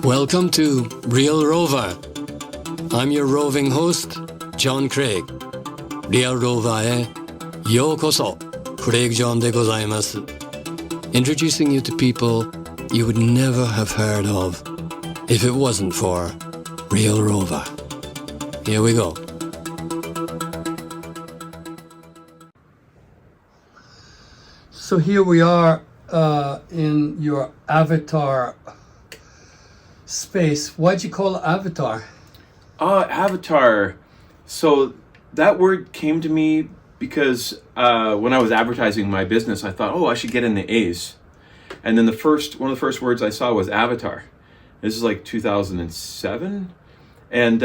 Welcome to RealRover. I'm your roving host, John Craig. RealRover へようこそ。Craig John でございます。Introducing you to people you would never have heard of if it wasn't for RealRover. Here we go. So here we are in your avatar space. Why'd you call it avatar? Avatar. So that word came to me because when I was advertising my business, I thought, I should get in the A's. And then one of the first words I saw was avatar. This is like 2007. And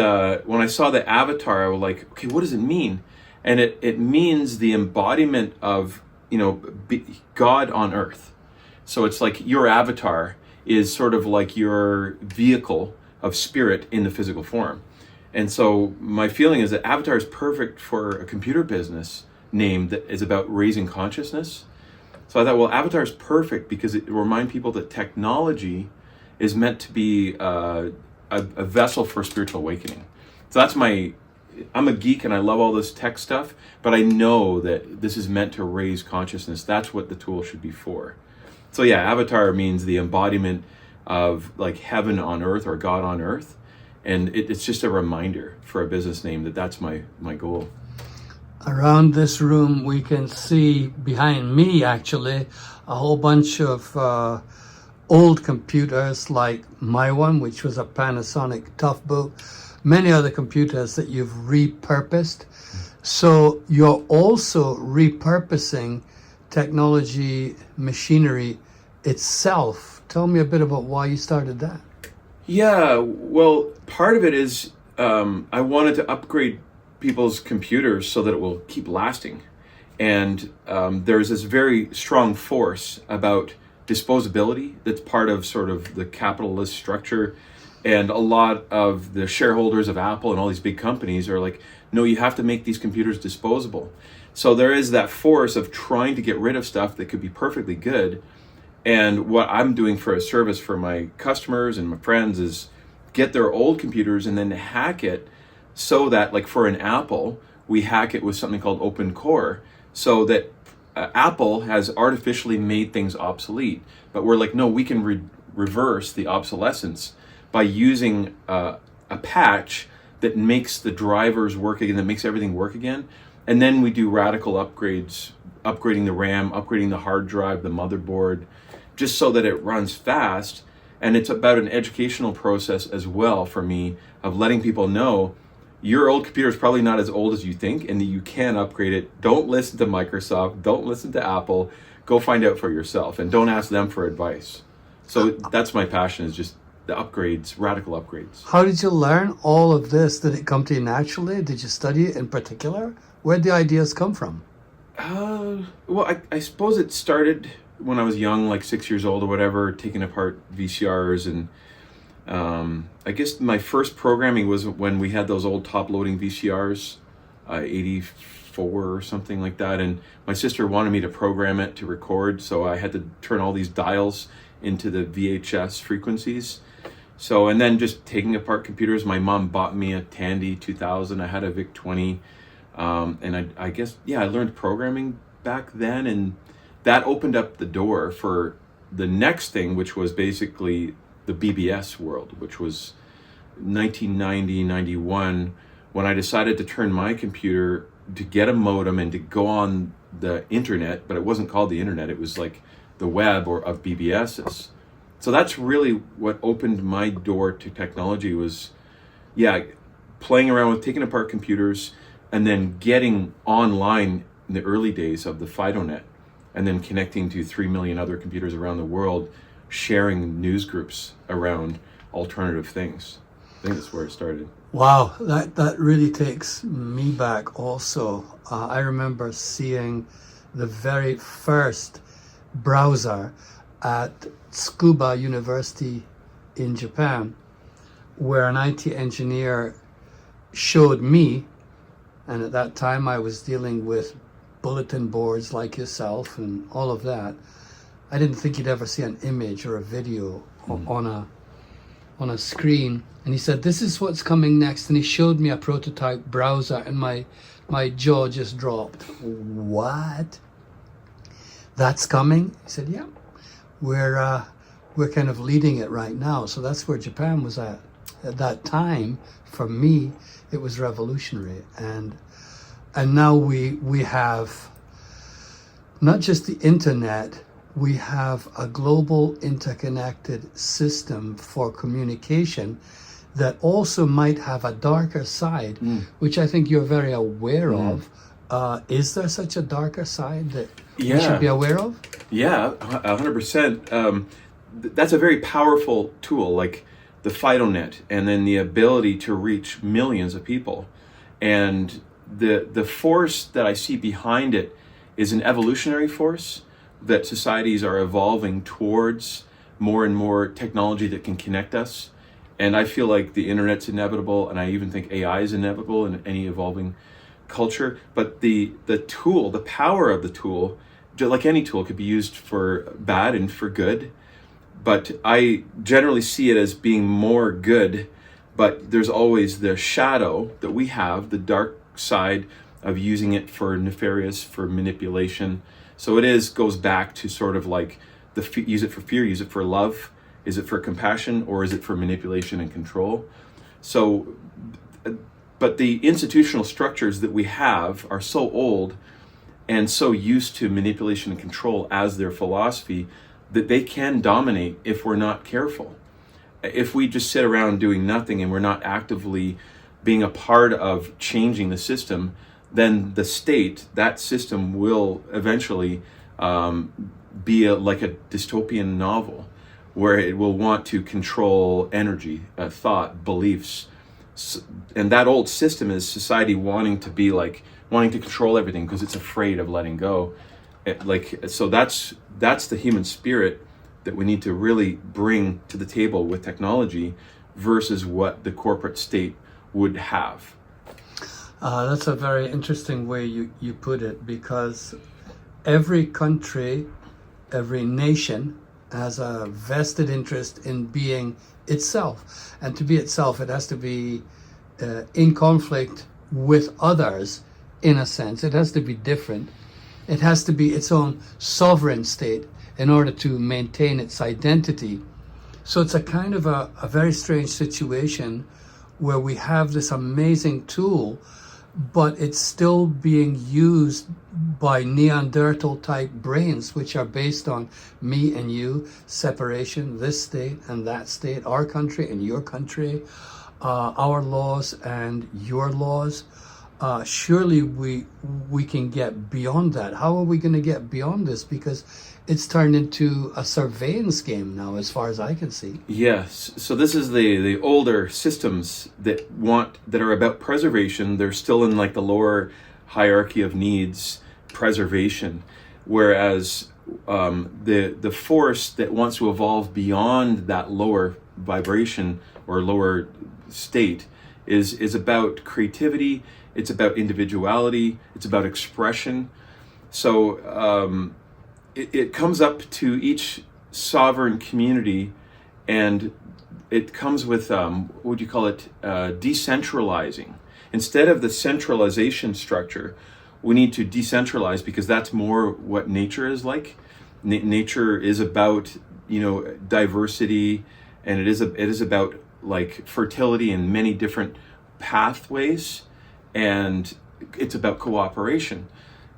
when I saw the avatar, I was like, okay, what does it mean? And it means the embodiment of, God on earth. So it's like your avatar is sort of like your vehicle of spirit in the physical form. And so my feeling is that avatar is perfect for a computer business name that is about raising consciousness. So I thought, avatar is perfect because it will remind people that technology is meant to be a vessel for spiritual awakening. So I'm a geek and I love all this tech stuff, but I know that this is meant to raise consciousness. That's what the tool should be for. So avatar means the embodiment of like heaven on earth or God on earth. And it's just a reminder for a business name that's my goal. Around this room, we can see behind me, actually, a whole bunch of old computers like my one, which was a Panasonic Toughbook, many other computers that you've repurposed. So you're also repurposing technology, machinery itself. Tell me a bit about why you started that. Yeah, well, part of it is I wanted to upgrade people's computers so that it will keep lasting. And there's this very strong force about disposability that's part of sort of the capitalist structure. And a lot of the shareholders of Apple and all these big companies are like, no, you have to make these computers disposable. So there is that force of trying to get rid of stuff that could be perfectly good. And what I'm doing for a service for my customers and my friends is get their old computers and then hack it so that, like for an Apple, we hack it with something called Open Core so that Apple has artificially made things obsolete. But we're like, no, we can reverse the obsolescence by using a patch that makes the drivers work again, that makes everything work again. And then we do radical upgrades, upgrading the RAM, upgrading the hard drive, the motherboard, just so that it runs fast. And it's about an educational process as well for me of letting people know your old computer is probably not as old as you think and that you can upgrade it. Don't listen to Microsoft, don't listen to Apple, go find out for yourself and don't ask them for advice. So that's my passion, is just the upgrades, radical upgrades. How did you learn all of this? Did it come to you naturally? Did you study it in particular? Where'd the ideas come from? Well, I suppose it started when I was young, like 6 years old or whatever, taking apart VCRs. And I guess my first programming was when we had those old top-loading VCRs, 84 or something like that. And my sister wanted me to program it to record, so I had to turn all these dials into the VHS frequencies. So, and then just taking apart computers. My mom bought me a Tandy 2000. I had a VIC-20. And I guess, I learned programming back then. And that opened up the door for the next thing, which was basically the BBS world, which was 1990, 91, when I decided to turn my computer to get a modem and to go on the internet, but it wasn't called the internet. It was like the web or of BBSs. So that's really what opened my door to technology was, playing around with taking apart computers and then getting online in the early days of the FidoNet and then connecting to 3 million other computers around the world, sharing news groups around alternative things. I think that's where it started. Wow, that really takes me back also. I remember seeing the very first browser at Tsukuba University in Japan, where an IT engineer showed me, and at that time I was dealing with bulletin boards like yourself and all of that. I didn't think you'd ever see an image or a video on on a screen, and he said, "This is what's coming next." And he showed me a prototype browser, and my jaw just dropped. What? That's coming? He said, "Yeah, we're kind of leading it right now." So that's where Japan was at that time. For me, it was revolutionary, and now we have not just the internet, we have a global interconnected system for communication that also might have a darker side, which I think you're very aware of. Is there such a darker side that we should be aware of? Yeah, 100%. That's a very powerful tool, like the FidoNet, and then the ability to reach millions of people. And the force that I see behind it is an evolutionary force, that societies are evolving towards more and more technology that can connect us. And I feel like the internet's inevitable, and I even think AI is inevitable in any evolving culture. But the tool, the power of the tool, just like any tool, could be used for bad and for good. But I generally see it as being more good, but there's always the shadow that we have, the dark side of using it for nefarious, for manipulation. So it goes back to sort of like use it for fear, use it for love, is it for compassion, or is it for manipulation and control? So, but the institutional structures that we have are so old and so used to manipulation and control as their philosophy that they can dominate if we're not careful. If we just sit around doing nothing and we're not actively being a part of changing the system, then the state, that system, will eventually be like a dystopian novel where it will want to control energy, thought, beliefs. And that old system is society wanting to control everything because it's afraid of letting go. So that's the human spirit that we need to really bring to the table with technology versus what the corporate state would have. That's a very interesting way you put it, because every country, every nation has a vested interest in being itself. And to be itself, it has to be in conflict with others, in a sense. It has to be different. It has to be its own sovereign state in order to maintain its identity. So it's a kind of a very strange situation where we have this amazing tool, but it's still being used by Neanderthal type brains, which are based on me and you, separation, this state and that state, our country and your country, our laws and your laws. Surely we can get beyond that. How are we going to get beyond this? Because it's turned into a surveillance game now, as far as I can see. Yes. So this is the older systems that are about preservation. They're still in like the lower hierarchy of needs, preservation, whereas the force that wants to evolve beyond that lower vibration or lower state is about creativity. It's about individuality. It's about expression. So it comes up to each sovereign community, and it comes with, what would you call it, decentralizing. Instead of the centralization structure, we need to decentralize, because that's more what nature is like. Nature is about, diversity, and it is about like fertility in many different pathways, and it's about cooperation.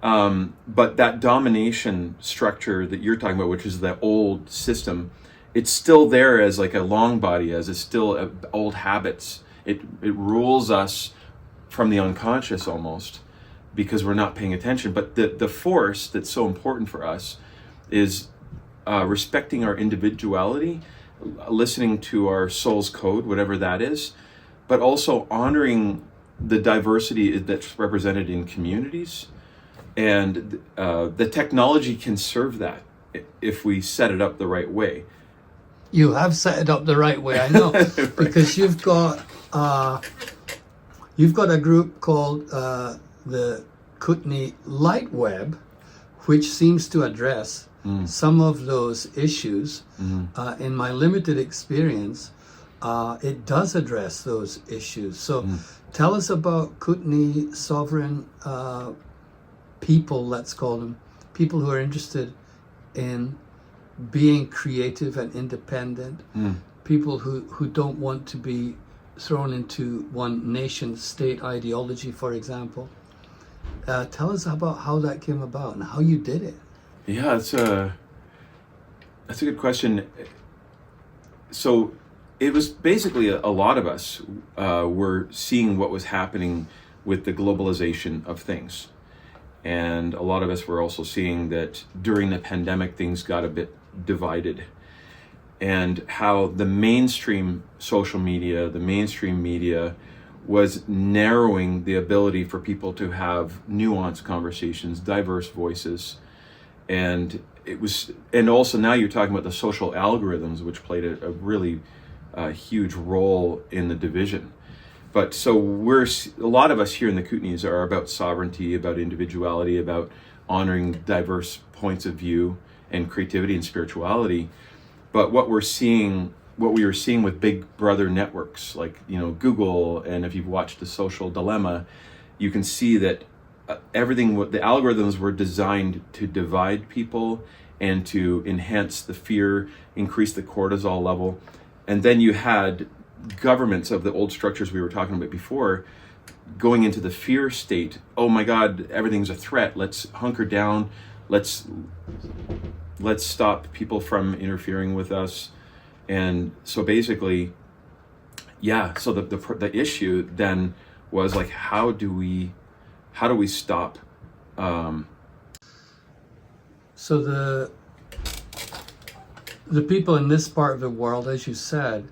But that domination structure that you're talking about, which is the old system, it's still there as like a long body, as it's still old habits. It rules us from the unconscious almost, because we're not paying attention. But the force that's so important for us is respecting our individuality, listening to our soul's code, whatever that is, but also honoring the diversity that's represented in communities. And the technology can serve that if we set it up the right way. You have set it up the right way, I know. Right. Because you've got a group called the Kootenai Light Web, which seems to address some of those issues. In my limited experience, it does address those issues. So tell us about Kootenai sovereign people, let's call them, people who are interested in being creative and independent, people who don't want to be thrown into one nation state ideology, for example. Tell us about how that came about and how you did it. Yeah, that's a good question. So it was basically a lot of us were seeing what was happening with the globalization of things. And a lot of us were also seeing that during the pandemic, things got a bit divided. And how the mainstream social media, the mainstream media, was narrowing the ability for people to have nuanced conversations, diverse voices. And also now you're talking about the social algorithms, which played a really huge role in the division. But so a lot of us here in the Kootenays are about sovereignty, about individuality, about honoring diverse points of view and creativity and spirituality. But what we were seeing with big brother networks like Google, and if you've watched The Social Dilemma, you can see that the algorithms were designed to divide people and to enhance the fear, increase the cortisol level. And then you had governments of the old structures we were talking about before going into the fear state. Oh my God, everything's a threat. Let's hunker down. Let's stop people from interfering with us. And so basically, so the issue then was like, how do we stop? So the people in this part of the world, as you said,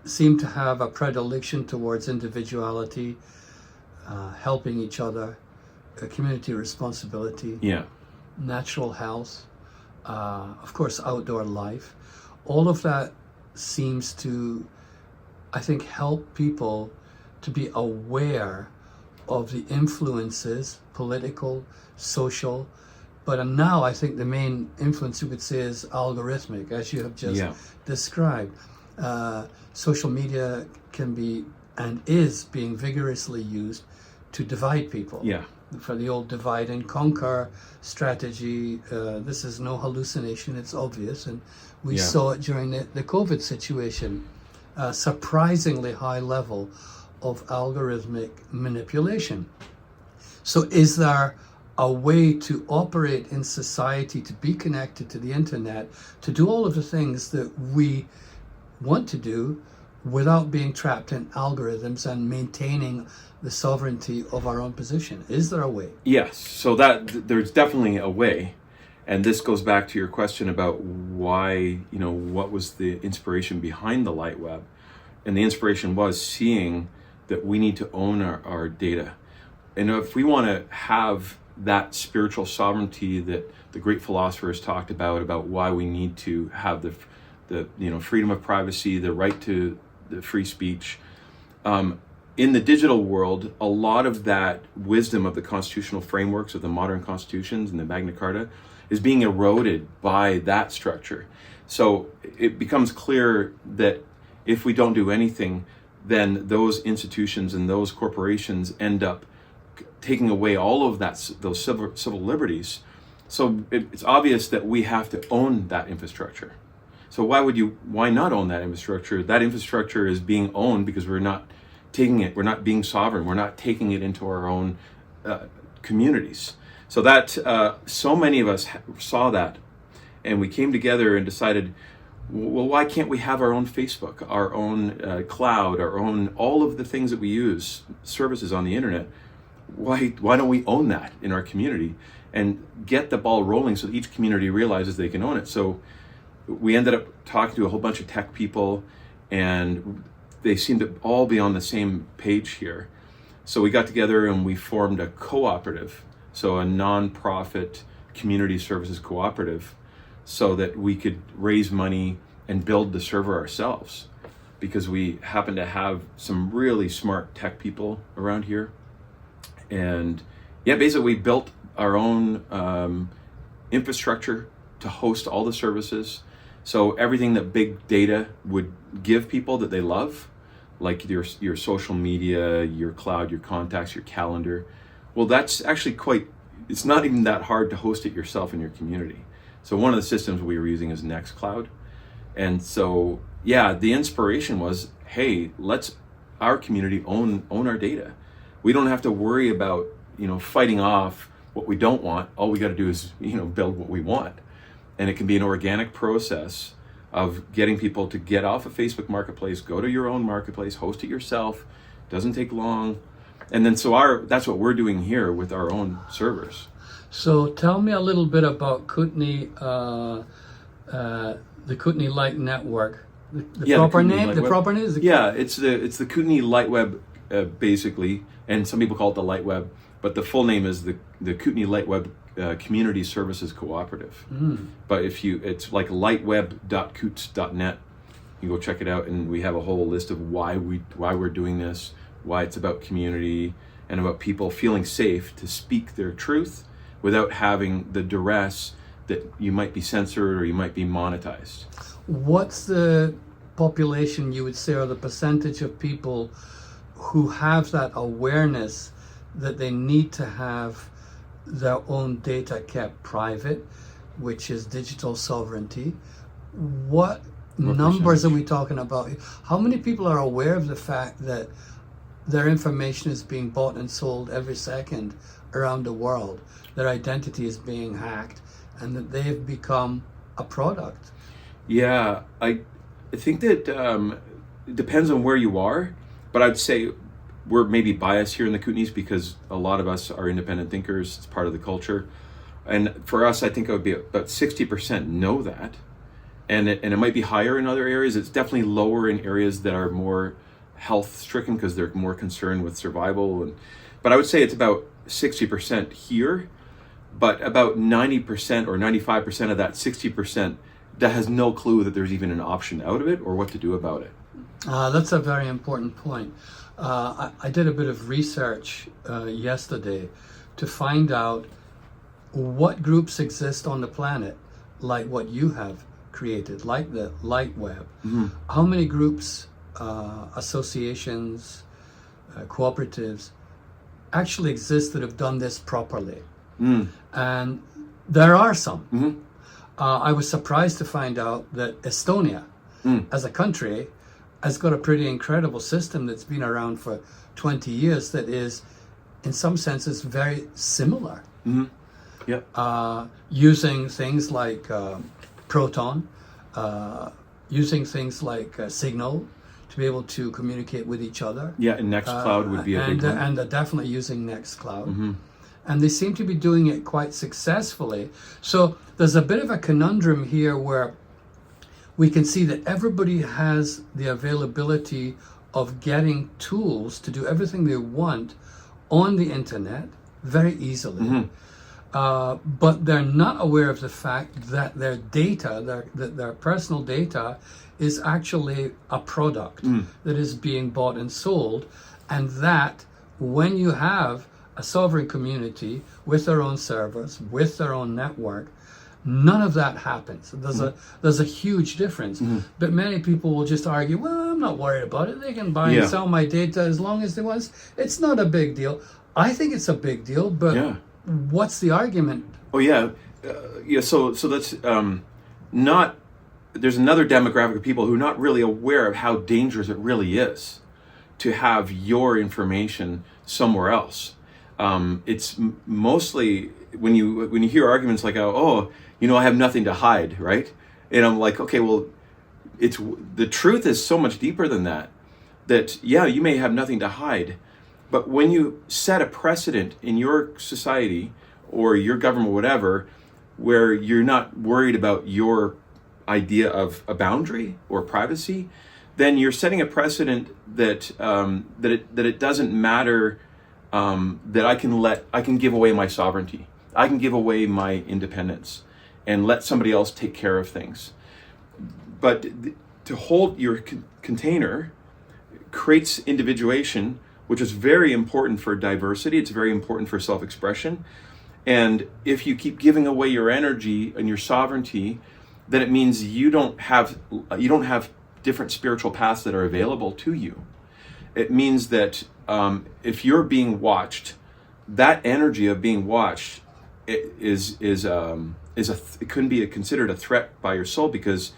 seem to have a predilection towards individuality, helping each other, community responsibility, natural health, of course, outdoor life. All of that seems to, I think, help people to be aware of the influences, political, social, but now I think the main influence you could say is algorithmic, as you have just described. Social media can be and is being vigorously used to divide people. For the old divide and conquer strategy. This is no hallucination, it's obvious, and we saw it during the COVID situation. Surprisingly high level of algorithmic manipulation. So is there a way to operate in society, to be connected to the internet, to do all of the things that we want to do without being trapped in algorithms and maintaining the sovereignty of our own position? Is there a way? Yes, so there's definitely a way. And this goes back to your question about why, what was the inspiration behind the light web? And the inspiration was seeing that we need to own our data. And if we want to have that spiritual sovereignty that the great philosophers talked about why we need to have the freedom of privacy, the right to the free speech. In the digital world, a lot of that wisdom of the constitutional frameworks of the modern constitutions and the Magna Carta is being eroded by that structure. So it becomes clear that if we don't do anything, then those institutions and those corporations end up taking away all of those civil liberties. So it's obvious that we have to own that infrastructure. So why not own that infrastructure? That infrastructure is being owned because we're not taking it, we're not being sovereign, we're not taking it into our own communities. So that so many of us saw that, and we came together and decided, well, why can't we have our own Facebook, our own cloud, our own, all of the things that we use, services on the internet? Why don't we own that in our community and get the ball rolling so that each community realizes they can own it? So we ended up talking to a whole bunch of tech people, and they seemed to all be on the same page here. So we got together and we formed a cooperative, so a non-profit community services cooperative, so that we could raise money and build the server ourselves, because we happen to have some really smart tech people around here. And basically we built our own infrastructure to host all the services. So everything that big data would give people that they love, like your social media, your cloud, your contacts, your calendar, well, that's actually it's not even that hard to host it yourself in your community. So one of the systems we were using is Nextcloud. And so, yeah, the inspiration was, hey, let's our community own our data. We don't have to worry about, fighting off what we don't want. All we got to do is, build what we want. And it can be an organic process of getting people to get off of Facebook Marketplace, go to your own marketplace, host it yourself. Doesn't take long. And then that's what we're doing here with our own servers. So tell me a little bit about Kootenai, the Kootenai Light Network. The proper name? The proper name is it's the Kootenai Light Web, basically, and some people call it the Light Web, but the full name is the Kootenai Light Web Community Services Cooperative. But it's like lightweb.coots.net. You go check it out, and we have a whole list of why we're doing this, why it's about community and about people feeling safe to speak their truth without having the duress that you might be censored or you might be monetized. What's the population, you would say, or the percentage of people who have that awareness that they need to have their own data kept private, which is digital sovereignty? What numbers are we talking about? How many people are aware of the fact that their information is being bought and sold every second around the world? Their identity is being hacked, and that they've become a product. Yeah, I think that it depends on where you are, but I'd say we're maybe biased here in the Kootenays because a lot of us are independent thinkers. It's part of the culture. And for us, I think it would be about 60% know that. And it might be higher in other areas. It's definitely lower in areas that are more health stricken because they're more concerned with survival. But I would say it's about 60% here, but about 90% or 95% of that 60% that has no clue that there's even an option out of it or what to do about it. That's a very important point. I did a bit of research yesterday to find out what groups exist on the planet, like what you have created, like the Light Web. How many groups, associations, cooperatives actually exist that have done this properly? And there are some. I was surprised to find out that Estonia, as a country, has got a pretty incredible system that's been around for 20 years that is, in some senses, very similar. Using things like Proton, using things like Signal to be able to communicate with each other. Yeah, and Nextcloud would be a big one. And they're definitely using Nextcloud. And they seem to be doing it quite successfully. So there's a bit of a conundrum here where we can see that everybody has the availability of getting tools to do everything they want on the internet very easily. But they're not aware of the fact that their data, their personal data, is actually a product that is being bought and sold, and that when you have a sovereign community with their own servers, with their own network, none of that happens. There's a huge difference. But many people will just argue, well, I'm not worried about it. They can buy and sell my data as long as they want. It's not a big deal. I think it's a big deal, but what's the argument? Oh, yeah. So that's not... There's another demographic of people who are not really aware of how dangerous it really is to have your information somewhere else. It's mostly when you hear arguments like, oh, I have nothing to hide, right? And I'm like, okay, well, the truth is so much deeper than that. That, yeah, you may have nothing to hide, but when you set a precedent in your society or your government, whatever, where you're not worried about your idea of a boundary or privacy, then you're setting a precedent that it doesn't matter that I can give away my sovereignty, I can give away my independence, and let somebody else take care of things. But to hold your container creates individuation, which is very important for diversity. It's very important for self-expression. And if you keep giving away your energy and your sovereignty then it means you don't have different spiritual paths that are available to you. It means that if you're being watched, that energy of being watched it couldn't be considered a threat by your soul, because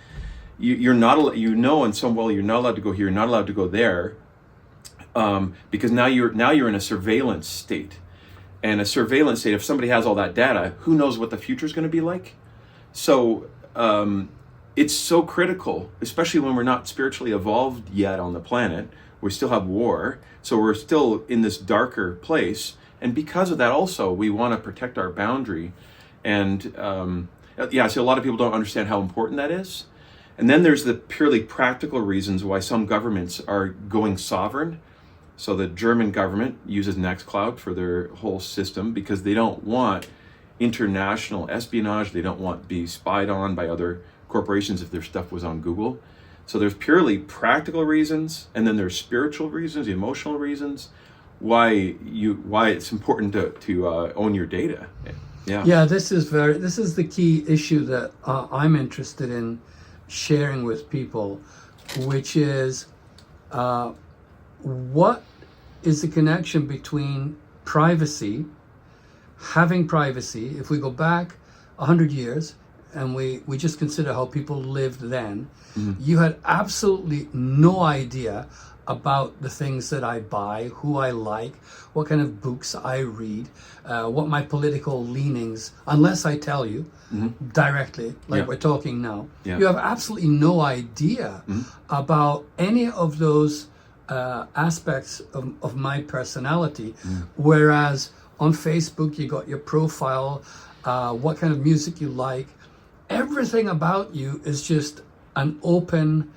you're not, in some way you're not allowed to go here, you're not allowed to go there, because now you're in a surveillance state. And a surveillance state, if somebody has all that data, who knows what the future is going to be like? So it's so critical, especially when we're not spiritually evolved yet on the planet. We still have war, so we're still in this darker place. And because of that also, we want to protect our boundary. And so a lot of people don't understand how important that is. And then there's the purely practical reasons why some governments are going sovereign. So the German government uses Nextcloud for their whole system because they don't want international espionage. They don't want to be spied on by other corporations if their stuff was on Google. So there's purely practical reasons, and then there's spiritual reasons, emotional reasons, why it's important to own your data. Yeah, this is the key issue that I'm interested in sharing with people, which is what is the connection between privacy, having privacy. If we go back 100 years and we just consider how people lived then, you had absolutely no idea about the things that I buy, who I like, what kind of books I read, what my political leanings, unless I tell you directly, like we're talking now. You have absolutely no idea about any of those aspects of my personality. Whereas on Facebook, you got your profile, what kind of music you like. Everything about you is just an open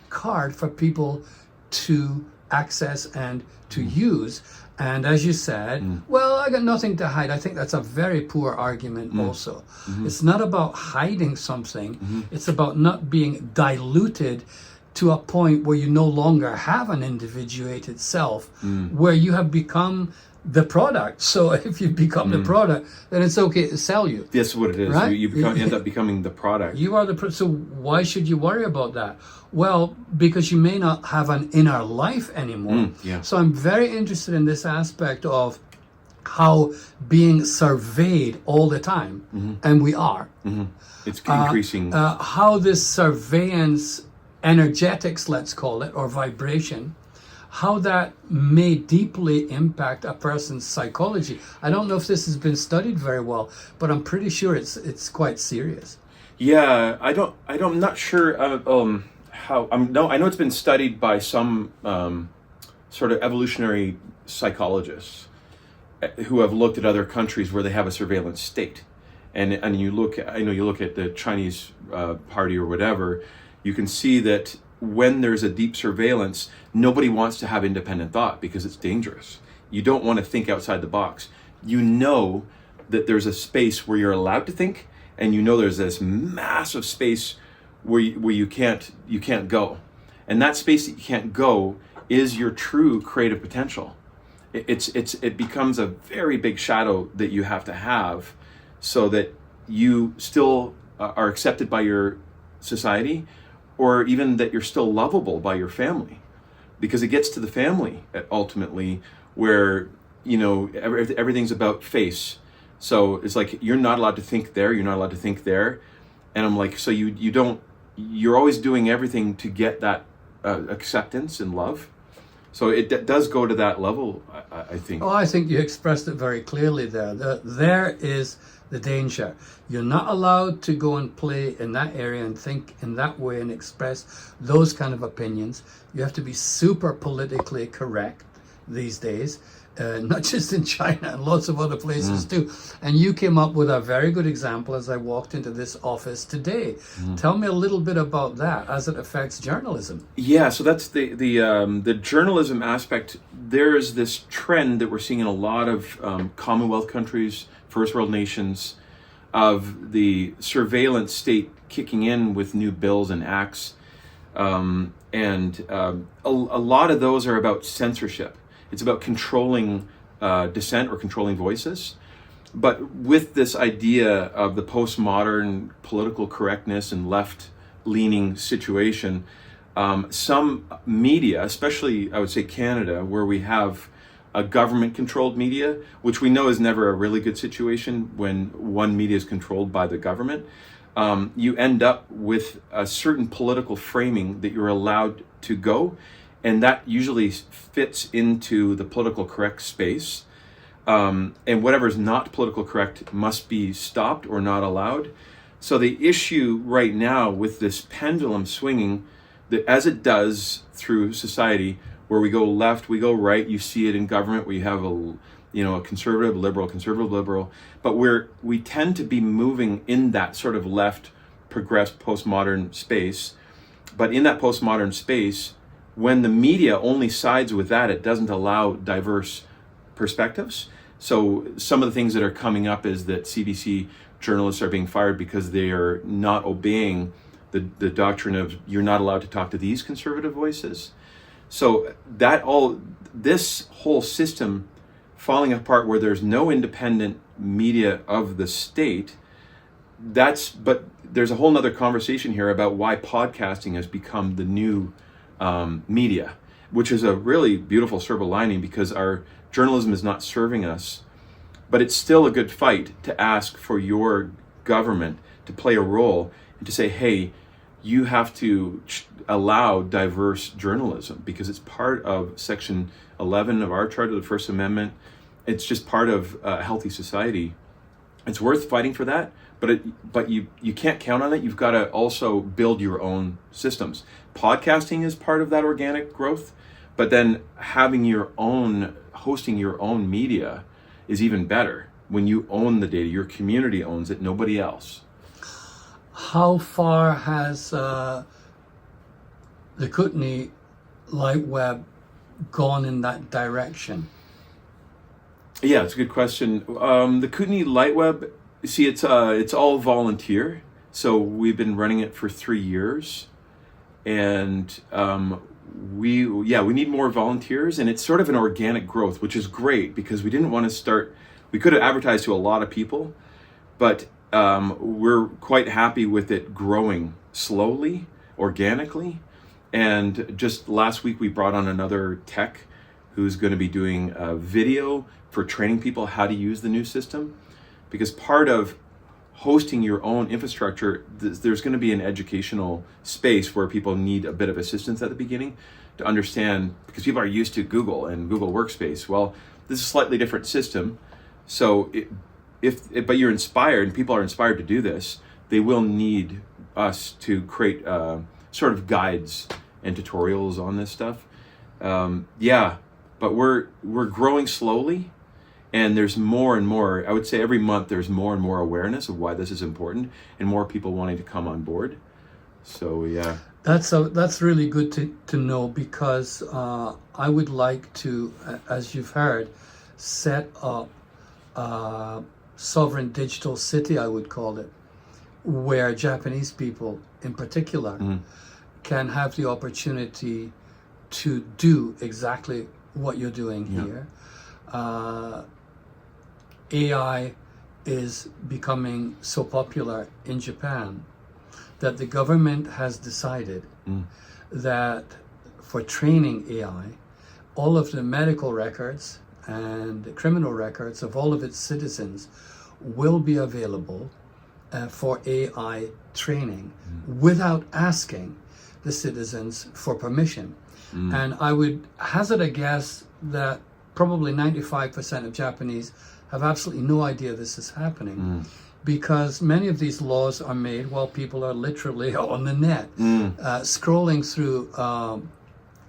card for people to access and to use. And as you said, well, I got nothing to hide. I think that's a very poor argument also. It's not about hiding something. It's about not being diluted to a point where you no longer have an individuated self, where you have become the product. So if you become the product, then it's okay to sell you. That's what it is. Right? You end up becoming the product. You are so why should you worry about that? Well, because you may not have an inner life anymore. So I'm very interested in this aspect of how being surveyed all the time, and we are. It's increasing. How this surveillance, energetics, let's call it, or vibration, how that may deeply impact a person's psychology. I don't know if this has been studied very well, but I'm pretty sure it's quite serious. Yeah, I'm not sure how. I know it's been studied by some sort of evolutionary psychologists who have looked at other countries where they have a surveillance state, and you look at the Chinese party or whatever, you can see that when there's a deep surveillance, nobody wants to have independent thought because it's dangerous. You don't want to think outside the box. You know that there's a space where you're allowed to think, and you know there's this massive space where you can't go. And that space that you can't go is your true creative potential. It becomes a very big shadow that you have to have so that you still are accepted by your society, or even that you're still lovable by your family, because it gets to the family ultimately where everything's about face. So it's like you're not allowed to think there, you're not allowed to think there, and I'm like, so you're always doing everything to get that acceptance and love. So it does go to that level, I think. Oh, I think you expressed it very clearly there. There is the danger. You're not allowed to go and play in that area and think in that way and express those kind of opinions. You have to be super politically correct these days, not just in China and lots of other places too. And you came up with a very good example as I walked into this office today. Tell me a little bit about that as it affects journalism. Yeah, so that's the journalism aspect. There is this trend that we're seeing in a lot of Commonwealth countries, first world nations, of the surveillance state kicking in with new bills and acts. And a lot of those are about censorship. It's about controlling dissent or controlling voices. But with this idea of the postmodern political correctness and left-leaning situation, some media, especially I would say Canada, where we have a government-controlled media, which we know is never a really good situation when one media is controlled by the government, you end up with a certain political framing that you're allowed to go, and that usually fits into the political correct space. And whatever is not political correct must be stopped or not allowed. So the issue right now with this pendulum swinging, that as it does through society, where we go left, we go right, you see it in government, where you have a conservative, liberal, but we tend to be moving in that sort of left, progressed, postmodern space. But in that postmodern space, when the media only sides with that, it doesn't allow diverse perspectives. So some of the things that are coming up is that CBC journalists are being fired because they are not obeying the doctrine of you're not allowed to talk to these conservative voices. So this whole system falling apart where there's no independent media of the state, but there's a whole nother conversation here about why podcasting has become the new media, which is a really beautiful silver lining because our journalism is not serving us, but it's still a good fight to ask for your government to play a role and to say, hey, you have to allow diverse journalism because it's part of Section 11 of our Charter, the First Amendment. It's just part of a healthy society. It's worth fighting for that, but you can't count on it. You've got to also build your own systems. Podcasting is part of that organic growth, but then hosting your own media is even better. When you own the data, your community owns it, nobody else. How far has the Kootenay Light Web gone in that direction? Yeah, it's a good question. The Kootenay Light Web, see, it's all volunteer. So we've been running it for 3 years, and we need more volunteers, and it's sort of an organic growth, which is great because we didn't want to start. We could have advertised to a lot of people, but we're quite happy with it growing slowly, organically. And just last week we brought on another tech who's going to be doing a video for training people how to use the new system, because part of hosting your own infrastructure, there's going to be an educational space where people need a bit of assistance at the beginning to understand, because people are used to Google and Google Workspace. Well, this is a slightly different system. So but you're inspired and people are inspired to do this, they will need us to create sort of guides and tutorials on this stuff. But we're growing slowly. And there's more and more, I would say every month there's more and more awareness of why this is important and more people wanting to come on board. So, yeah. That's really good to know, because I would like to, as you've heard, set up a sovereign digital city, I would call it, where Japanese people in particular can have the opportunity to do exactly what you're doing here. AI is becoming so popular in Japan that the government has decided that for training AI, all of the medical records and the criminal records of all of its citizens will be available for AI training without asking the citizens for permission. And I would hazard a guess that probably 95% of Japanese have absolutely no idea this is happening, because many of these laws are made while people are literally on the net, scrolling through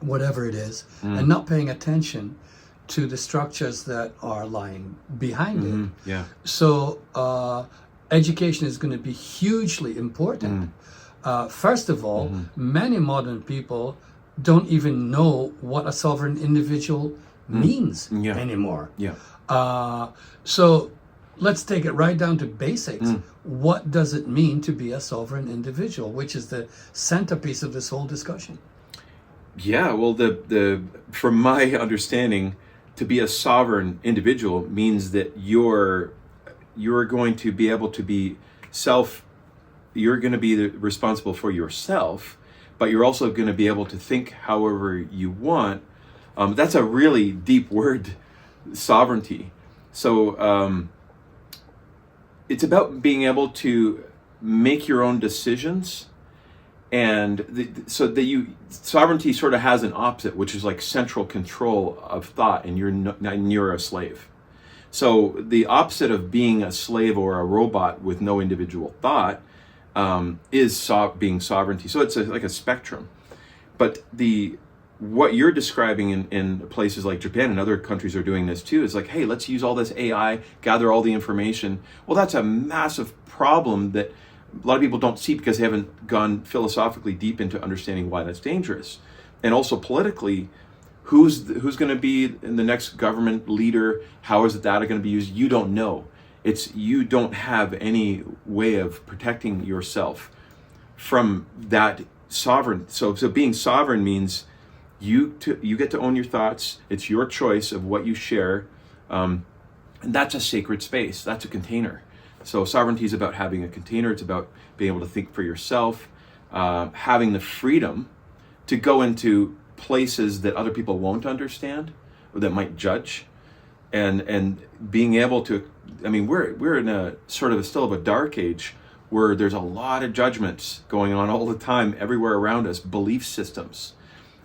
whatever it is, and not paying attention to the structures that are lying behind it. Yeah. So education is going to be hugely important. First of all, many modern people don't even know what a sovereign individual means anymore. So let's take it right down to basics. What does it mean to be a sovereign individual, which is the centerpiece of this whole discussion? Yeah, well, from my understanding, to be a sovereign individual means that you're you're going to be able to be you're going to be responsible for yourself, but you're also going to be able to think however you want. That's a really deep word, sovereignty. So it's about being able to make your own decisions, and so that sovereignty sort of has an opposite, which is like central control of thought, and you're a slave. So the opposite of being a slave or a robot with no individual thought is being sovereignty. So it's like a spectrum. But what you're describing in places like Japan, and other countries are doing this too, is like, hey, let's use all this AI, gather all the information. Well, that's a massive problem that a lot of people don't see because they haven't gone philosophically deep into understanding why that's dangerous. And also politically, who's going to be in the next government leader? How is the data going to be used? You don't know. You don't have any way of protecting yourself from that sovereign. So being sovereign means you get to own your thoughts. It's your choice of what you share, and that's a sacred space. That's a container. So sovereignty is about having a container. It's about being able to think for yourself, having the freedom to go into places that other people won't understand or that might judge, and being able to. I mean, we're in a sort of still of a dark age where there's a lot of judgments going on all the time, everywhere around us, belief systems.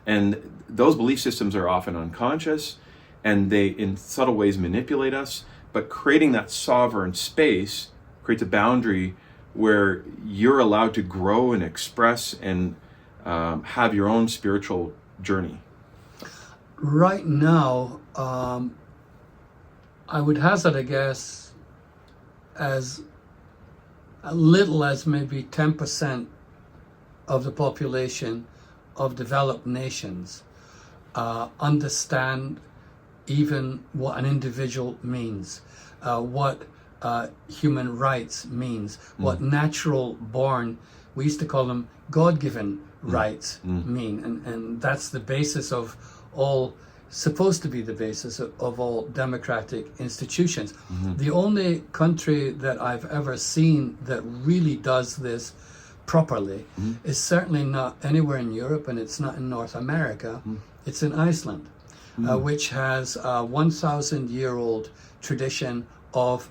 And those belief systems are often unconscious, and they in subtle ways manipulate us. But creating that sovereign space creates a boundary where you're allowed to grow and express and have your own spiritual journey. Right now, I would hazard a guess as little as maybe 10% of the population of developed nations understand even what an individual means, what human rights means, what natural born, we used to call them God-given rights mean. And that's the basis of all, supposed to be the basis of all democratic institutions. The only country that I've ever seen that really does this properly is certainly not anywhere in Europe, and it's not in North America. It's in Iceland, which has a 1,000-year-old tradition of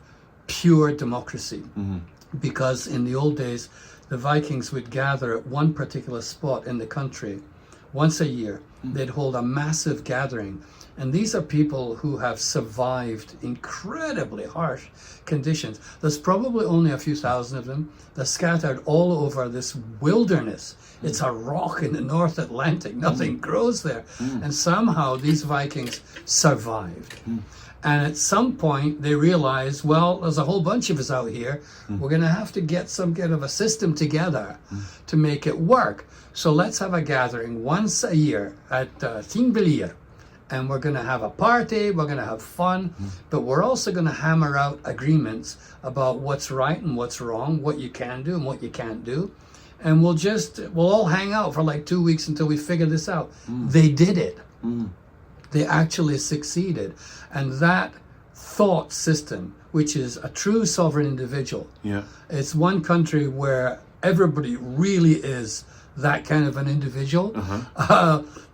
pure democracy. Because in the old days, the Vikings would gather at one particular spot in the country once a year. They'd hold a massive gathering. And these are people who have survived incredibly harsh conditions. There's probably only a few thousand of them. They're scattered all over this wilderness. It's a rock in the North Atlantic. Nothing grows there. And somehow these Vikings survived. And at some point they realized, well, there's a whole bunch of us out here. We're going to have to get some kind of a system together to make it work. So let's have a gathering once a year at Thingvellir. And we're going to have a party, we're going to have fun, but we're also going to hammer out agreements about what's right and what's wrong, what you can do and what you can't do. And we'll all hang out for like 2 weeks until we figure this out. They did it. They actually succeeded. And that thought system, which is a true sovereign individual, it's one country where everybody really is that kind of an individual.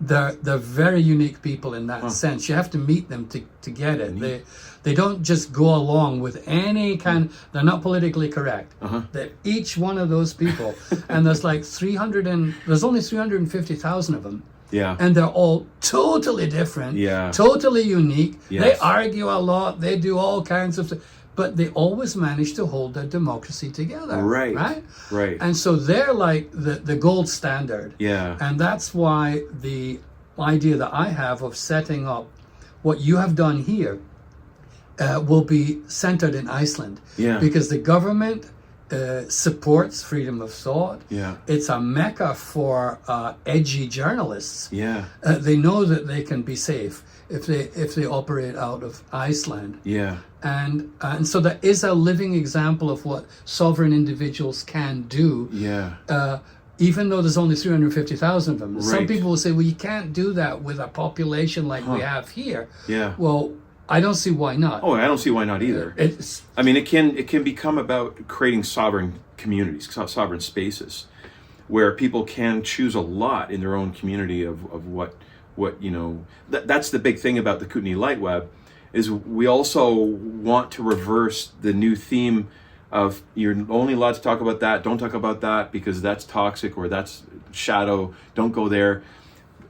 They're very unique people in that sense. You have to meet them to get it. They don't just go along with any kind. They're not politically correct. That each one of those people, and there's like there's only 350,000 of them. And they're all totally different, totally unique. They argue a lot. They do all kinds of things. But they always manage to hold their democracy together. Right. And so they're like the gold standard. And that's why the idea that I have of setting up what you have done here will be centered in Iceland. Because the government supports freedom of thought. It's a mecca for edgy journalists. They know that they can be safe if they operate out of Iceland. And so there is a living example of what sovereign individuals can do. Even though there's only 350,000 of them. Some people will say, well, you can't do that with a population like we have here. Well, I don't see why not. Oh, I don't see why not either. It's I mean, it can become about creating sovereign communities, sovereign spaces, where people can choose a lot in their own community of what that's the big thing about the Kootenai Light Web, is we also want to reverse the new theme of you're only allowed to talk about that, don't talk about that because that's toxic or that's shadow, don't go there.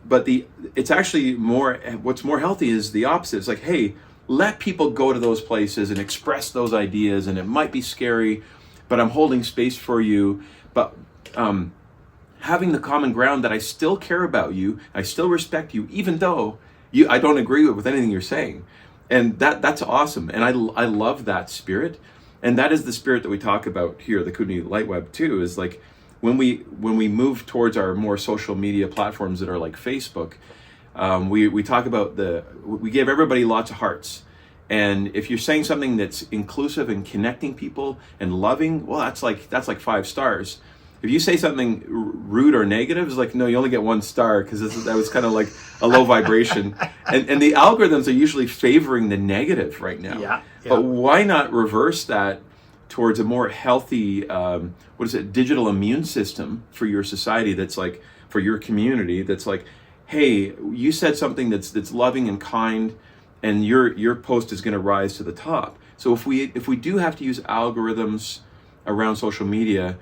But it's actually what's more healthy is the opposite. It's like, hey, let people go to those places and express those ideas, and it might be scary, but I'm holding space for you. But having the common ground that I still care about you, I still respect you, even though I don't agree with anything you're saying. And that's awesome. And I love that spirit. And that is the spirit that we talk about here, the Kootenai Light Web too, is like when we move towards our more social media platforms that are like Facebook, we talk about we give everybody lots of hearts. And if you're saying something that's inclusive and connecting people and loving, well, that's like 5 stars. If you say something rude or negative, it's like, no, you only get 1 star because that was kind of like a low vibration. And the algorithms are usually favoring the negative right now. Yeah. But why not reverse that towards a more healthy, digital immune system for your society that's like, for your community, that's like, hey, you said something that's loving and kind, and your post is going to rise to the top. So if we do have to use algorithms around social media,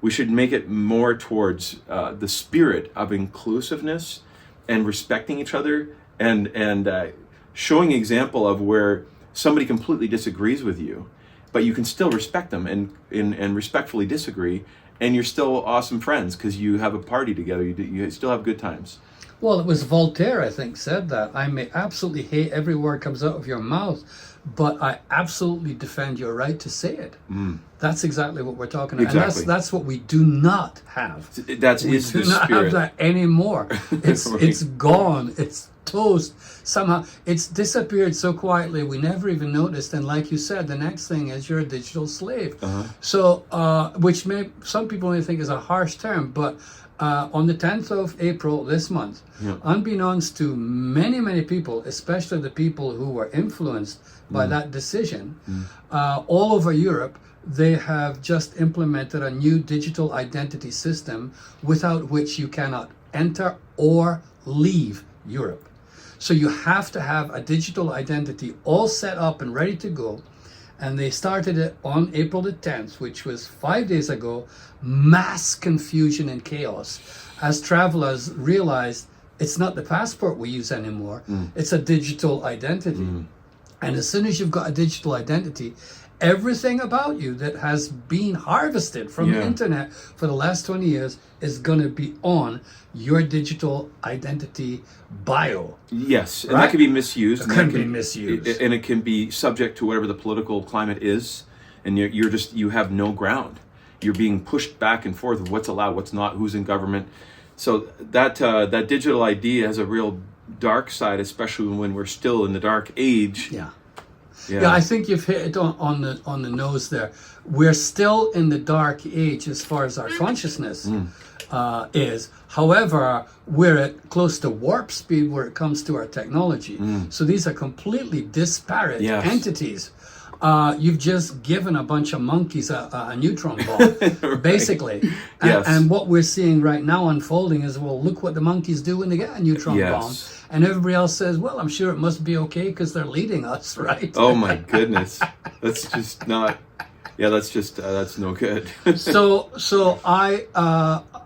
we should make it more towards the spirit of inclusiveness and respecting each other, and showing example of where somebody completely disagrees with you, but you can still respect them and respectfully disagree, and you're still awesome friends because you have a party together. You still have good times. Well, it was Voltaire, I think, said that. I may absolutely hate every word comes out of your mouth, but I absolutely defend your right to say it. That's exactly what we're talking about. Exactly. And that's what we do not have. We do not have that anymore. It's Right. It's gone. It's toast. Somehow it's disappeared so quietly we never even noticed. And like you said, the next thing is you're a digital slave. So which some people may think is a harsh term, but on the 10th of April this month, unbeknownst to many people, especially the people who were influenced by that decision, all over Europe, they have just implemented a new digital identity system without which you cannot enter or leave Europe. So you have to have a digital identity all set up and ready to go. And they started it on April the 10th, which was 5 days ago. Mass confusion and chaos as travelers realized it's not the passport we use anymore. It's a digital identity. And as soon as you've got a digital identity, everything about you that has been harvested from the internet for the last 20 years is going to be on your digital identity bio. Yes, and Right? that can be misused. It can be misused. And it can be subject to whatever the political climate is, and you have no ground. You're being pushed back and forth of what's allowed, what's not, who's in government. So that digital ID has a real dark side, especially when we're still in the dark age. Yeah, I think you've hit it on the nose there. We're still in the dark age as far as our consciousness is. However, we're at close to warp speed where it comes to our technology. So these are completely disparate entities. You've just given a bunch of monkeys a neutron bomb, Right. basically. And what we're seeing right now unfolding is, well, look what the monkeys do when they get a neutron bomb. And everybody else says, well, I'm sure it must be okay because they're leading us, right? Oh my goodness. That's just not, that's no good. So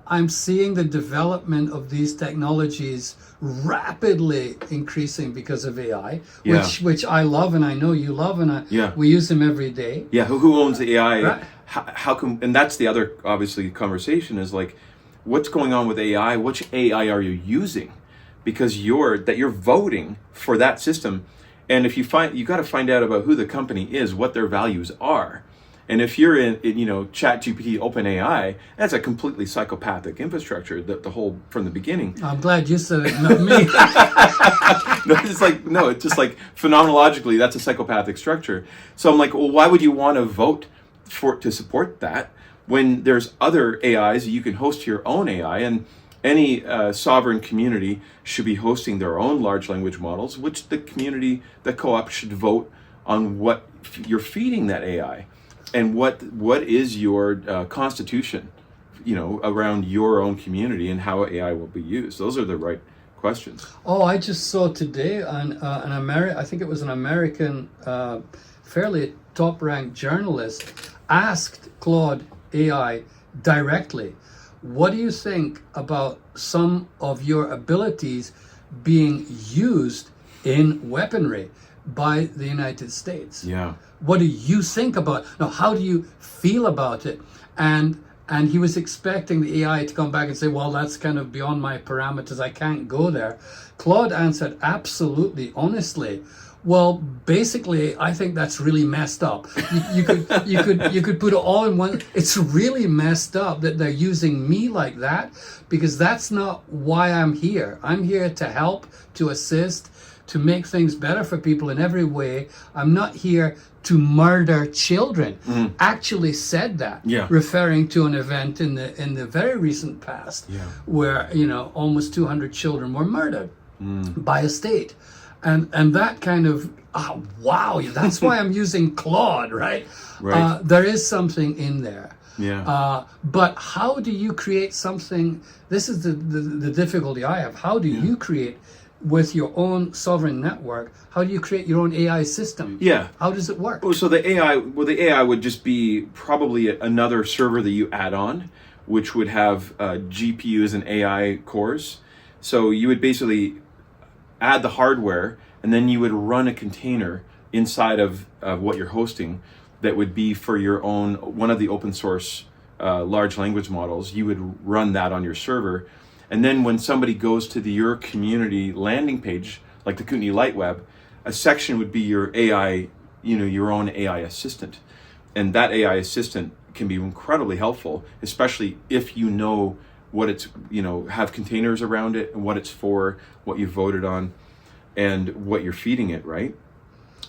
I'm seeing the development of these technologies rapidly increasing because of AI, which I love and I know you love, and we use them every day. Yeah, who owns the AI? Right. How come? And that's the other obviously conversation is like, what's going on with AI? Which AI are you using? Because you're voting for that system, and if you got to find out about who the company is, what their values are. And if you're in ChatGPT, OpenAI, that's a completely psychopathic infrastructure. The whole from the beginning. I'm glad you said it, not me. It's just like phenomenologically, that's a psychopathic structure. So I'm like, well, why would you want to vote to support that when there's other AIs you can host your own AI, and any sovereign community should be hosting their own large language models, which the community, the co-op, should vote on what you're feeding that AI, and what is your constitution, around your own community, and how AI will be used. Those are the right questions. Oh, I just saw today I think it was an American, fairly top-ranked journalist asked Claude AI directly, what do you think about some of your abilities being used in weaponry by the United States? Yeah. What do you think about it? Now, how do you feel about it? And he was expecting the AI to come back and say, well, that's kind of beyond my parameters. I can't go there. Claude answered absolutely honestly. Well, basically, I think that's really messed up. You could put it all in one. It's really messed up that they're using me like that, because that's not why I'm here. I'm here to help, to assist, to make things better for people in every way. I'm not here to murder children. Actually said that, referring to an event in the very recent past, where almost 200 children were murdered by a state. And that kind of, wow, that's why I'm using Claude, right? Right. There is something in there. Yeah. But how do you create something? This is the difficulty I have. How do you create, with your own sovereign network, how do you create your own AI system? Yeah. How does it work? Oh, so the AI would just be probably another server that you add on, which would have GPUs and AI cores. So you would basically add the hardware, and then you would run a container inside of what you're hosting that would be for your own, one of the open source large language models. You would run that on your server, and then when somebody goes to your community landing page, like the Kootenai Light Web, a section would be your AI, your own AI assistant, and that AI assistant can be incredibly helpful, especially if you know what it's, have containers around it, and what it's for, what you voted on, and what you're feeding it, right?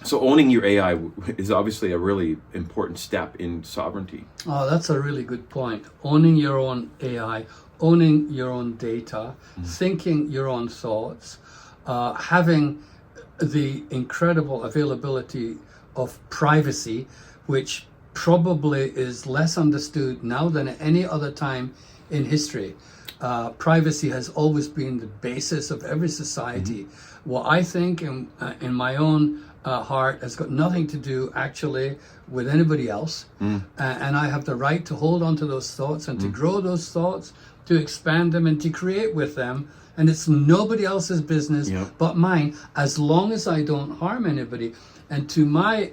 So owning your AI is obviously a really important step in sovereignty. Oh, that's a really good point. Owning your own AI, owning your own data, thinking your own thoughts, having the incredible availability of privacy, which probably is less understood now than at any other time in history. Privacy has always been the basis of every society. What I think in my own heart has got nothing to do actually with anybody else. And I have the right to hold on to those thoughts and to grow those thoughts, to expand them and to create with them. And it's nobody else's business but mine, as long as I don't harm anybody. And to my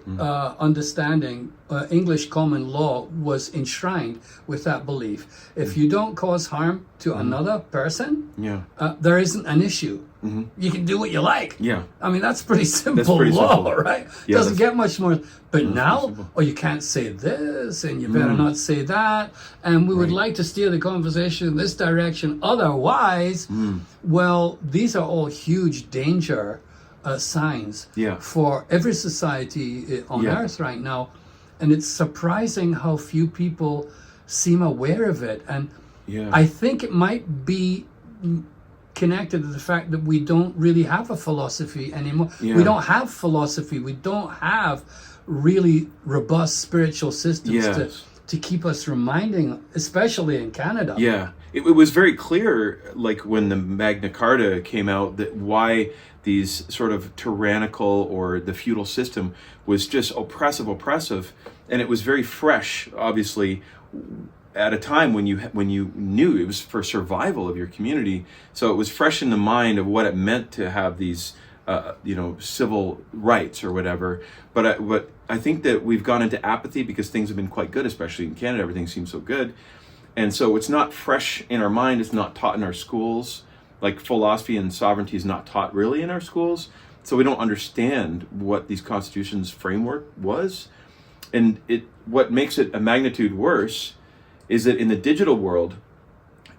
understanding, English common law was enshrined with that belief. If you don't cause harm to another person, there isn't an issue. You can do what you like. I mean, that's pretty simple law, right? Doesn't get much more. But now, you can't say this, and you better not say that, and we would like to steer the conversation in this direction. Otherwise, well, these are all huge danger signs for every society on Earth right now. And it's surprising how few people seem aware of it. And I think it might be connected to the fact that we don't really have a philosophy anymore. We don't have philosophy. We don't have really robust spiritual systems to keep us reminding, especially in Canada. It was very clear, like when the Magna Carta came out, that why these sort of tyrannical, or the feudal system, was just oppressive, and it was very fresh, obviously, at a time when you knew it was for survival of your community. So it was fresh in the mind of what it meant to have these civil rights or whatever. But I think that we've gone into apathy because things have been quite good, especially in Canada. Everything seems so good, and so it's not fresh in our mind. It's not taught in our schools. Like philosophy and sovereignty is not taught really in our schools, so we don't understand what these constitutions framework was. And what makes it a magnitude worse is that in the digital world,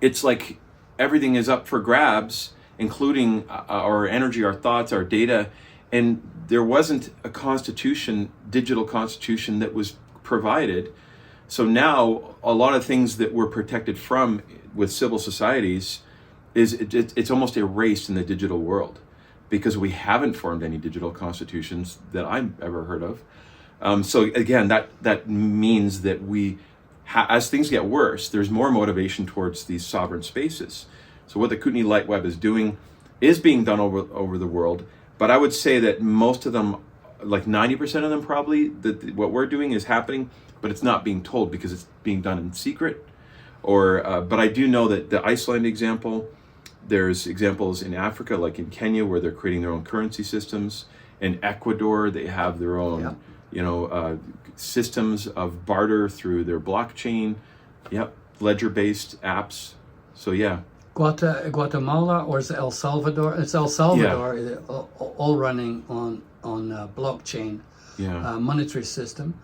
it's like everything is up for grabs, including our energy, our thoughts, our data, and there wasn't a digital constitution that was provided. So now a lot of things that we're protected from with civil societies it's almost erased in the digital world because we haven't formed any digital constitutions that I've ever heard of. So again, that means that as things get worse, there's more motivation towards these sovereign spaces. So what the Kootenai Light Web is doing is being done over the world, but I would say that most of them, like 90% of them probably, that what we're doing is happening, but it's not being told because it's being done in secret. But I do know that the Iceland example, there's examples in Africa, like in Kenya, where they're creating their own currency systems. In Ecuador, they have their own, systems of barter through their blockchain. Yep, ledger-based apps. So yeah. Guatemala, or is it El Salvador? It's El Salvador, all running on blockchain, monetary system.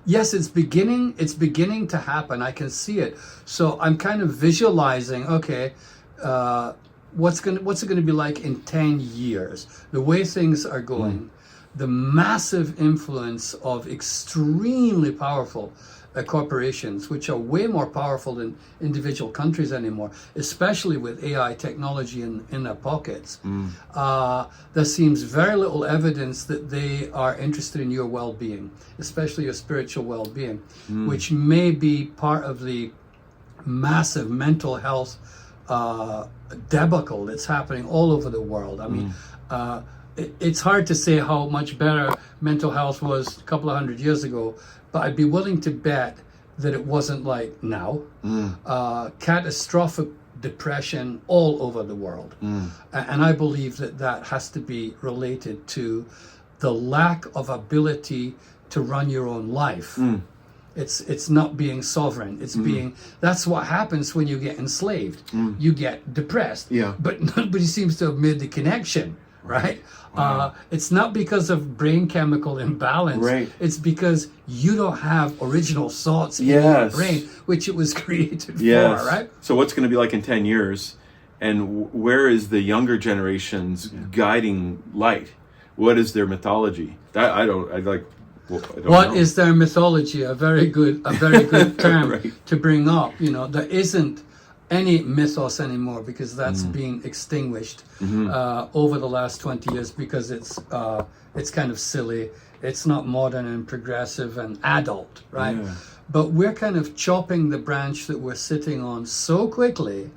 Yes, it's beginning to happen. I can see it. So I'm kind of visualizing, okay, what's it going to be like in 10 years? The way things are going, the massive influence of extremely powerful corporations, which are way more powerful than individual countries anymore, especially with AI technology in their pockets. There seems very little evidence that they are interested in your well-being, especially your spiritual well-being, which may be part of the massive mental health debacle that's happening all over the world. I mean, it's hard to say how much better mental health was a couple of hundred years ago, but I'd be willing to bet that it wasn't like now. Catastrophic depression all over the world. And I believe that has to be related to the lack of ability to run your own life. It's not being sovereign. It's that's what happens when you get enslaved. You get depressed. But nobody seems to have made the connection, right? Wow. It's not because of brain chemical imbalance. Right. It's because you don't have original thoughts in your brain, which it was created for, right? So what's going to be like in 10 years? And where is the younger generation's guiding light? What is their mythology? What is their mythology? A very good term to bring up. There isn't any mythos anymore because that's being extinguished over the last 20 years because it's kind of silly. It's not modern and progressive and adult, right? But we're kind of chopping the branch that we're sitting on so quickly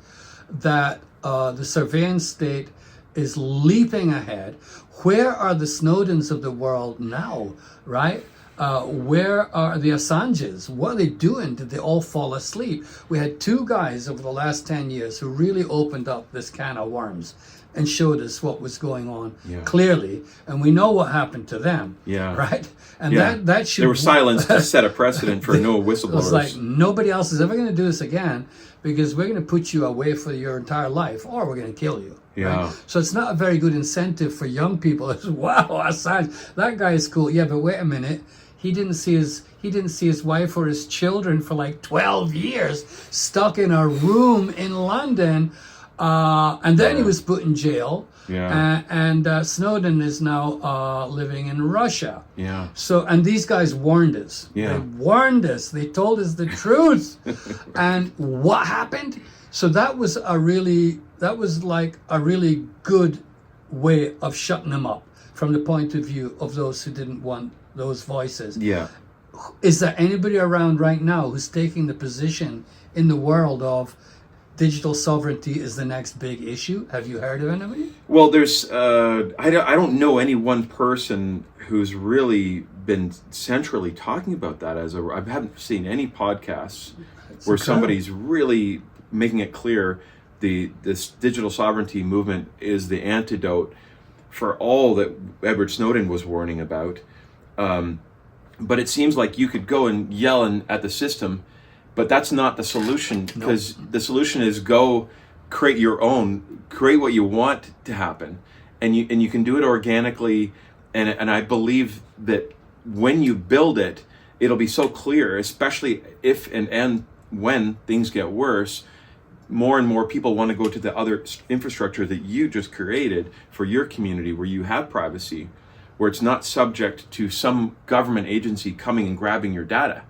that the surveillance state is leaping ahead. Where are the Snowdens of the world now, right? Where are the Assanges? What are they doing? Did they all fall asleep? We had two guys over the last 10 years who really opened up this can of worms and showed us what was going on clearly, and we know what happened to them. Right? And that should... They were silenced to set a precedent for no whistleblowers. It's like, nobody else is ever going to do this again because we're going to put you away for your entire life or we're going to kill you. Right? So it's not a very good incentive for young people. It's, wow, Assange, that guy is cool. Yeah, but wait a minute. He didn't see his wife or his children for like 12 years, stuck in a room in London, and then he was put in jail. And Snowden is now living in Russia. So, and these guys warned us. They warned us. They told us the truth. And what happened? So that was like a really good way of shutting them up from the point of view of those who didn't want those voices. Is there anybody around right now who's taking the position in the world of digital sovereignty is the next big issue? Have you heard of anybody? Well, there's I don't know any one person who's really been centrally talking about that. I haven't seen any podcasts where somebody's really making it clear this digital sovereignty movement is the antidote for all that Edward Snowden was warning about. But it seems like you could go and yell at the system, but that's not the solution, because the solution is go create what you want to happen, and you can do it organically, and I believe that when you build it, it'll be so clear, especially if and when things get worse. More and more people want to go to the other infrastructure that you just created for your community, where you have privacy, where it's not subject to some government agency coming and grabbing your data.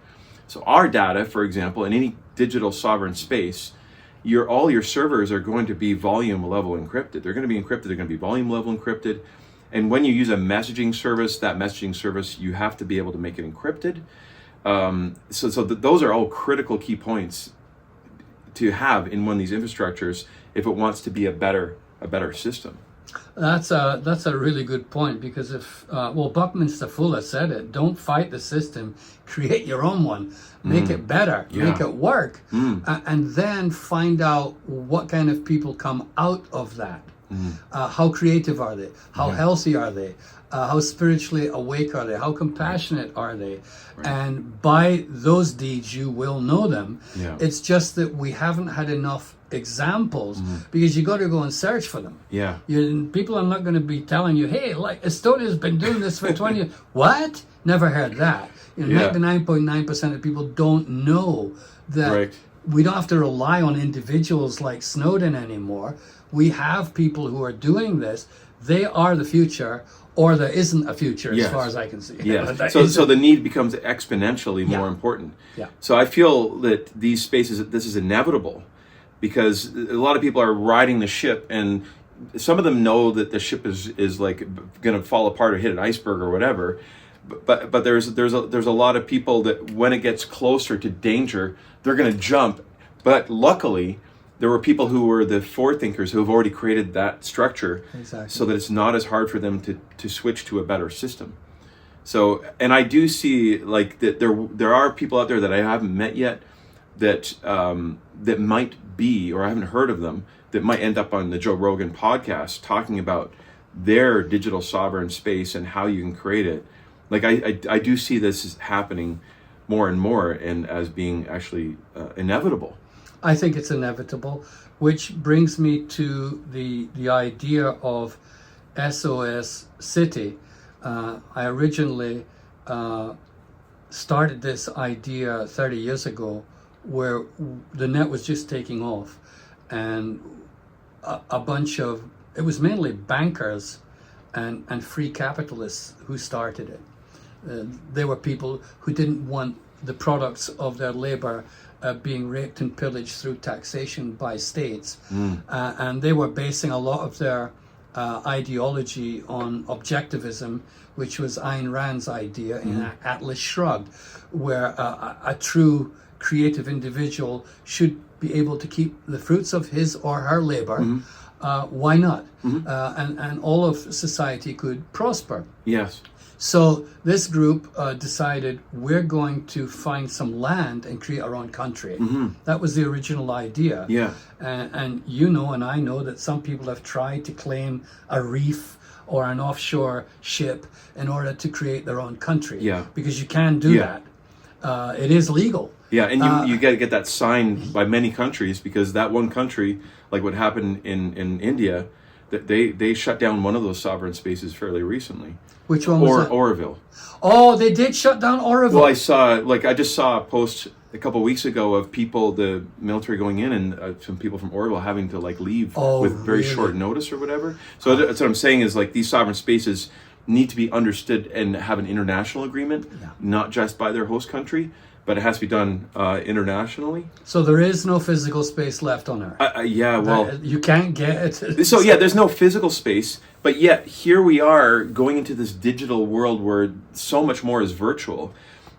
So our data, for example, in any digital sovereign space, all your servers are going to be volume level encrypted. They're going to be encrypted. They're going to be volume level encrypted. And when you use a messaging service, that messaging service, you have to be able to make it encrypted. Those are all critical key points to have in one of these infrastructures if it wants to be a better system. That's a really good point, because if Buckminster Fuller said it, don't fight the system, create your own one, make it better, make it work, and then find out what kind of people come out of that. How creative are they? How healthy are they? How spiritually awake are they? How compassionate are they? Right. And by those deeds, you will know them. Yeah. It's just that we haven't had enough examples, because you got to go and search for them. Yeah. People are not going to be telling you, hey, like Estonia's been doing this for 20 years. What? Never heard that. 99.9% of people don't know that. Right. We don't have to rely on individuals like Snowden anymore. We have people who are doing this. They are the future, or there isn't a future as far as I can see. Yeah. So the need becomes exponentially more important. Yeah. So I feel that these spaces, this is inevitable, because a lot of people are riding the ship, and some of them know that the ship is like going to fall apart or hit an iceberg or whatever. But there's a lot of people that when it gets closer to danger, they're going to jump. But luckily, there were people who were the forethinkers who have already created that structure, so that it's not as hard for them to switch to a better system. So, and I do see like that there are people out there that I haven't met yet that that might be, or I haven't heard of them, that might end up on the Joe Rogan podcast talking about their digital sovereign space and how you can create it. Like I do see this happening more and more, and as being actually inevitable. I think it's inevitable, which brings me to the idea of SOS City. I originally started this idea 30 years ago, where the net was just taking off, and a bunch of, it was mainly bankers and free capitalists who started it. They were people who didn't want the products of their labor being raped and pillaged through taxation by states. And they were basing a lot of their ideology on objectivism, which was Ayn Rand's idea in Atlas Shrugged, where a true creative individual should be able to keep the fruits of his or her labor. Why not? And all of society could prosper. Yes. So this group decided, we're going to find some land and create our own country. That was the original idea. Yeah. And you know, and I know that some people have tried to claim a reef or an offshore ship in order to create their own country. Yeah. Because you can do that. It is legal. Yeah, and you got to get that signed by many countries, because that one country, like what happened in India, that they shut down one of those sovereign spaces fairly recently. Which one was that? Oroville. Oh, they did shut down Oroville. Well, I just saw a post a couple of weeks ago of people, the military going in, and some people from Oroville having to leave with very short notice or whatever. So that's what I'm saying is, like, these sovereign spaces need to be understood and have an international agreement, not just by their host country, but it has to be done internationally. So there is no physical space left on Earth. Yeah, well, you can't get it. So yeah, there's no physical space, but yet here we are going into this digital world where so much more is virtual.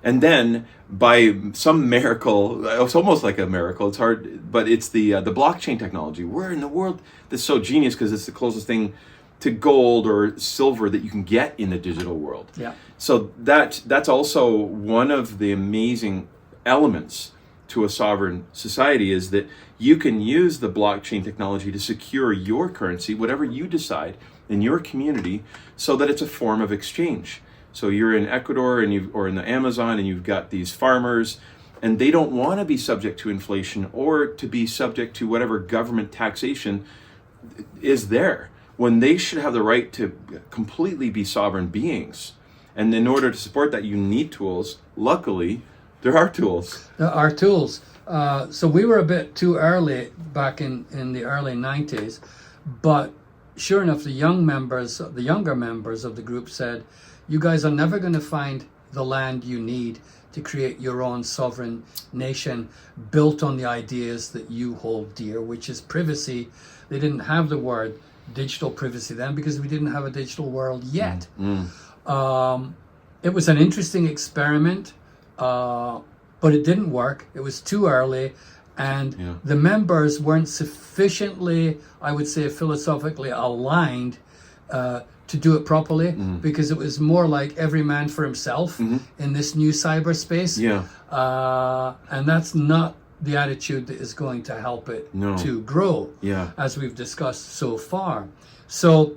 And then by some miracle, it's almost like a miracle, it's hard, but it's the blockchain technology. We're in the world that's so genius, because it's the closest thing to gold or silver that you can get in the digital world. Yeah. So that's also one of the amazing elements to a sovereign society, is that you can use the blockchain technology to secure your currency, whatever you decide in your community, so that it's a form of exchange. So you're in Ecuador or in the Amazon, and you've got these farmers, and they don't want to be subject to inflation or to be subject to whatever government taxation is there, when they should have the right to completely be sovereign beings. And in order to support that, you need tools. Luckily, there are tools. There are tools. So we were a bit too early back in the early 90s, but sure enough, the younger members of the group said, you guys are never going to find the land you need to create your own sovereign nation built on the ideas that you hold dear, which is privacy. They didn't have the word digital privacy then because we didn't have a digital world yet. It was an interesting experiment, but it didn't work. It was too early, and the members weren't sufficiently, I would say, philosophically aligned to do it properly, because it was more like every man for himself in this new cyberspace. And that's not the attitude that is going to help it to grow, as we've discussed so far. So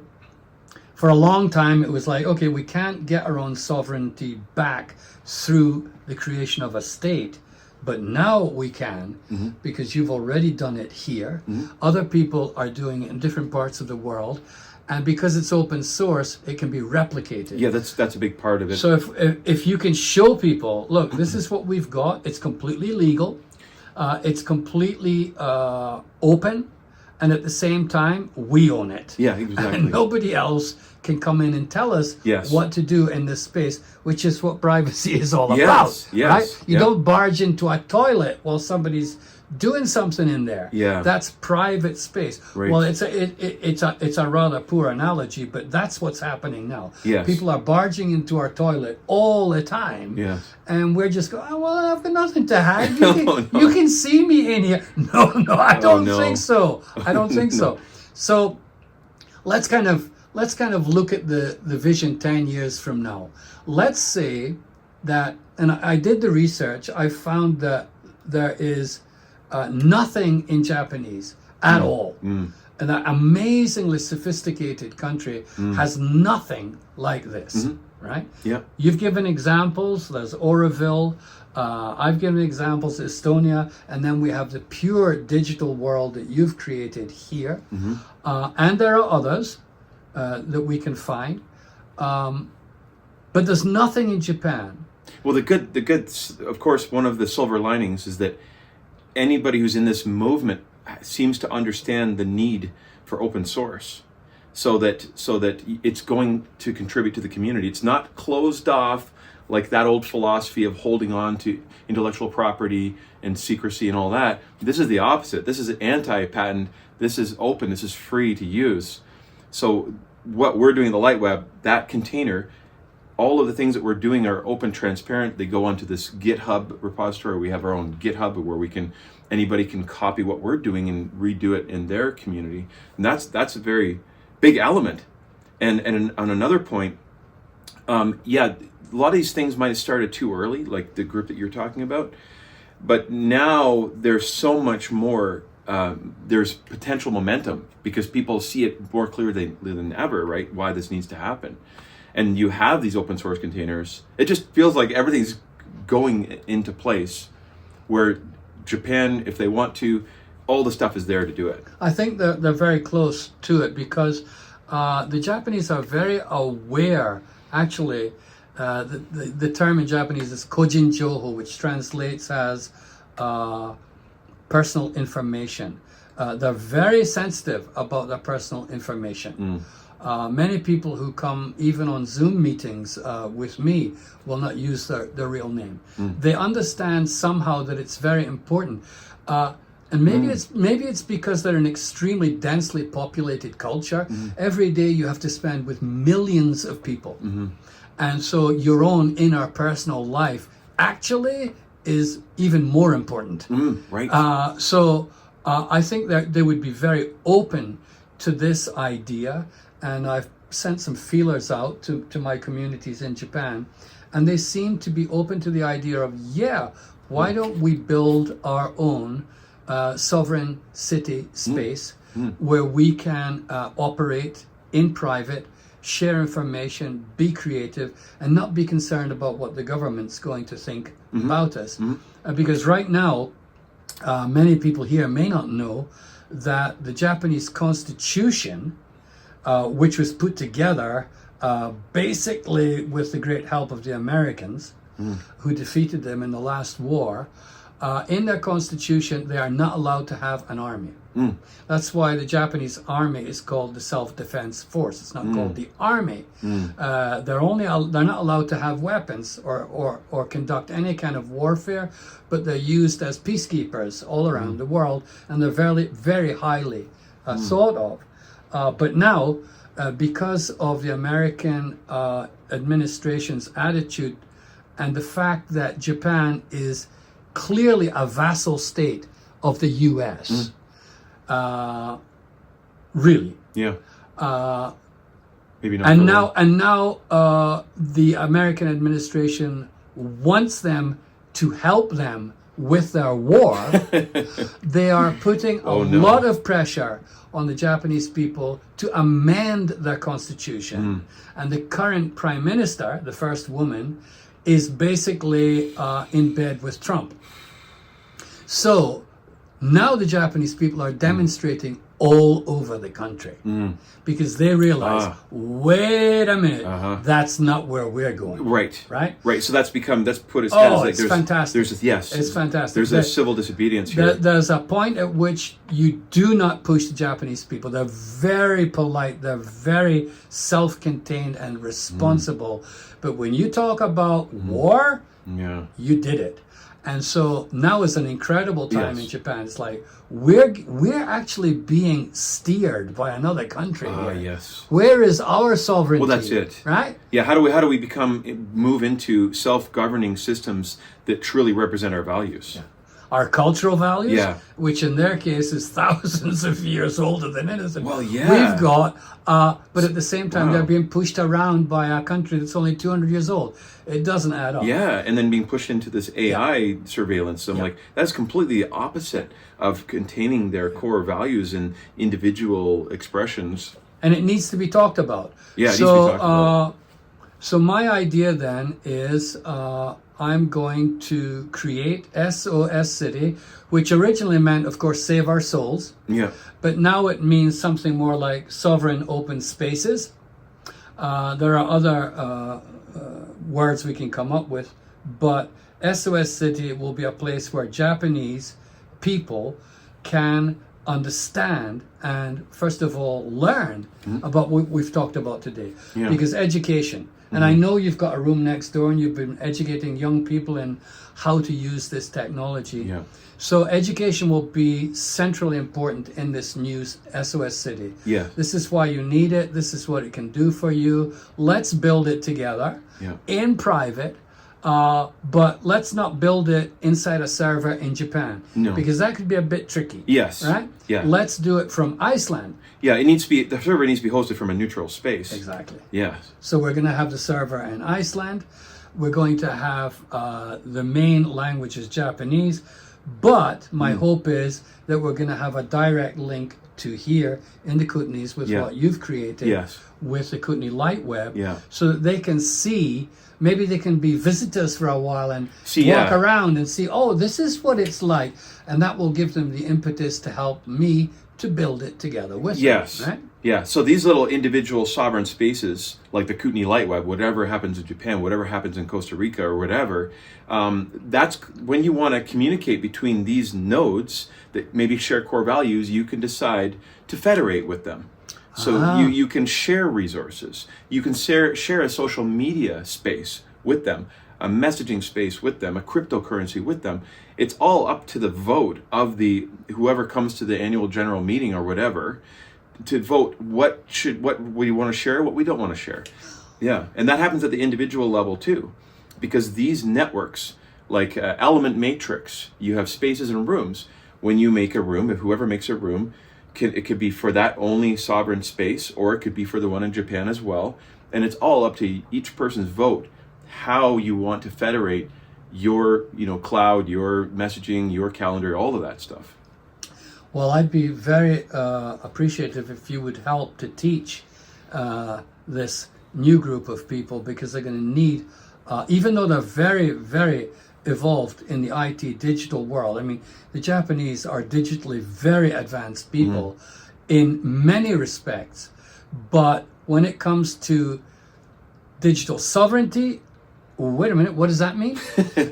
for a long time, it was like, okay, we can't get our own sovereignty back through the creation of a state, but now we can, because you've already done it here. Other people are doing it in different parts of the world, and because it's open source, it can be replicated. Yeah, that's a big part of it. So if you can show people, look, this is what we've got. It's completely legal. It's completely open. And at the same time, we own it. Yeah, exactly. And nobody else can come in and tell us what to do in this space, which is what privacy is all about. Right? You don't barge into a toilet while somebody's doing something in there. That's private space. Well, it's a rather poor analogy, but that's what's happening now. People are barging into our toilet all the time, and we're just going, oh, well, I've got nothing to hide. You can see me in here. No, I don't think so. I don't think so. So let's kind of look at the vision 10 years from now. Let's say that, and I did the research, I found that there is nothing in Japanese at all. And that amazingly sophisticated country has nothing like this, right? You've given examples. There's Oroville. I've given examples, Estonia, and then we have the pure digital world that you've created here. And there are others that we can find. But there's nothing in Japan. Well, the good, of course, one of the silver linings is that anybody who's in this movement seems to understand the need for open source, so that it's going to contribute to the community. It's not closed off like that old philosophy of holding on to intellectual property and secrecy and all that. This is the opposite. This is anti-patent. This is open. This is free to use. So what we're doing in the Light Web, that container, all of the things that we're doing are open, transparent. They go onto this GitHub repository. We have our own GitHub where anybody can copy what we're doing and redo it in their community. And that's a very big element. And on another point, a lot of these things might have started too early, like the group that you're talking about. But now there's so much more. There's potential momentum because people see it more clearly than ever, right? Why this needs to happen. And you have these open source containers. It just feels like everything's going into place where Japan, if they want to, all the stuff is there to do it. I think they're very close to it because the Japanese are very aware, actually. The term in Japanese is kojin joho, which translates as personal information. They're very sensitive about their personal information. Many people who come even on Zoom meetings with me will not use their real name. They understand somehow that it's very important. And maybe it's because they're an extremely densely populated culture. Every day you have to spend with millions of people. And so your own inner personal life actually is even more important. So I think that they would be very open to this idea. And I've sent some feelers out to my communities in Japan, and they seem to be open to the idea of, why don't we build our own sovereign city space where we can operate in private, share information, be creative, and not be concerned about what the government's going to think about us. Because right now, many people here may not know that the Japanese Constitution, which was put together basically with the great help of the Americans, who defeated them in the last war, in their constitution, they are not allowed to have an army. That's why the Japanese army is called the Self-Defense Force. It's not called the army. They're not allowed to have weapons or conduct any kind of warfare, but they're used as peacekeepers all around the world, and they're very, very highly thought of. But now, because of the American administration's attitude and the fact that Japan is clearly a vassal state of the U.S., really. Yeah. Maybe not. And now the American administration wants them to help them with their war. They are putting a lot of pressure on the Japanese people to amend their constitution. And the current prime minister, the first woman, is basically in bed with Trump. So now the Japanese people are demonstrating all over the country because they realize, wait a minute, that's not where we're going. Right. Right. So that's put its head as like it's fantastic. It's fantastic. There's a civil disobedience here. There's a point at which you do not push the Japanese people. They're very polite. They're very self-contained and responsible. But when you talk about war, you did it. And so now is an incredible time in Japan. It's like we're actually being steered by another country here. Yes. Where is our sovereignty? Well, that's it. Right? Yeah. How do we move into self-governing systems that truly represent our values? Yeah. Our cultural values, which in their case is thousands of years older than innocent. Well, yeah. We've got, but at the same time, they're being pushed around by a country that's only 200 years old. It doesn't add up. Yeah, and then being pushed into this AI surveillance. I'm like, that's completely the opposite of containing their core values and individual expressions. And it needs to be talked about. Yeah, it needs to be talked about. So my idea then is I'm going to create SOS City, which originally meant, of course, save our souls. Yeah. But now it means something more like sovereign open spaces. There are other words we can come up with, but SOS City will be a place where Japanese people can understand and, first of all, learn about what we've talked about today. Yeah. Because education, and I know you've got a room next door and you've been educating young people in how to use this technology. Yeah. So education will be centrally important in this new SOS City. Yeah. This is why you need it. This is what it can do for you. Let's build it together in private. But let's not build it inside a server in Japan. No. Because that could be a bit tricky. Yes. Right? Yeah. Let's do it from Iceland. Yeah, the server needs to be hosted from a neutral space. Exactly. Yeah. So we're going to have the server in Iceland. We're going to have the main language is Japanese. But my hope is that we're going to have a direct link to here in the Kootenays with what you've created with the Kootenay Light Web, so that they can see. Maybe they can be visitors for a while and walk around and see, oh, this is what it's like. And that will give them the impetus to help me to build it together with them. Right? Yeah. So these little individual sovereign spaces, like the Kootenay Light Web, whatever happens in Japan, whatever happens in Costa Rica or whatever, that's when you want to communicate between these nodes that maybe share core values, you can decide to federate with them. So you can share resources. You can share a social media space with them, a messaging space with them, a cryptocurrency with them. It's all up to the vote of whoever comes to the annual general meeting or whatever to vote what we want to share, what we don't want to share. Yeah, and that happens at the individual level too, because these networks, like Element Matrix, you have spaces and rooms. When you make a room, if whoever makes a room, it could be for that only sovereign space, or it could be for the one in Japan as well. And it's all up to each person's vote, how you want to federate your, cloud, your messaging, your calendar, all of that stuff. Well, I'd be very appreciative if you would help to teach this new group of people, because they're going to need, even though they're very, very evolved in the IT digital world. I mean, the Japanese are digitally very advanced people in many respects, but when it comes to digital sovereignty wait a minute, what does that mean?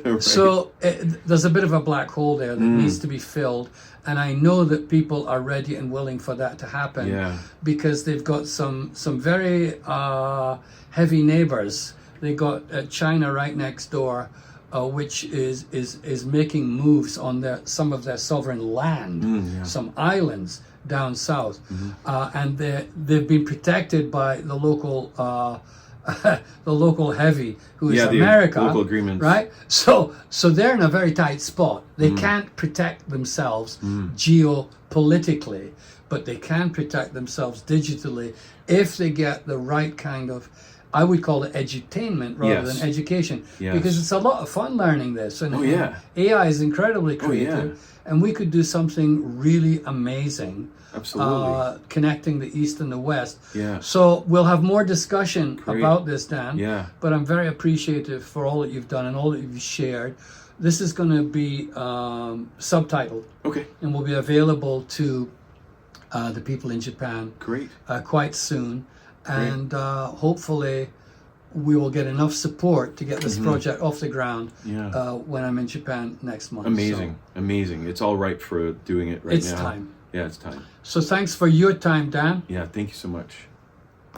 Right. So there's a bit of a black hole there that needs to be filled. And I know that people are ready and willing for that to happen, Yeah. because they've got some very heavy neighbors. They got China right next door, which is making moves on some of their sovereign land, yeah. some islands down south, and they've been protected by the local the local heavy, who is the America, local agreements. right? So they're in a very tight spot. They can't protect themselves geopolitically, but they can protect themselves digitally if they get the right kind of, I would call it edutainment rather Yes. than education, Yes. because it's a lot of fun learning this. And Oh, yeah. AI is incredibly creative, yeah. and we could do something really amazing. Absolutely. Connecting the East and the West. Yeah. So we'll have more discussion Great. about this, Dan. Yeah. But I'm very appreciative for all that you've done and all that you've shared. This is going to be subtitled Okay. and will be available to the people in Japan Great. quite soon. And hopefully we will get enough support to get this project off the ground Yeah. when I'm in Japan next month. Amazing. Amazing. It's all right for doing it right It's now. time. Yeah, it's time. So thanks for your time, Dan. Yeah, thank you so much.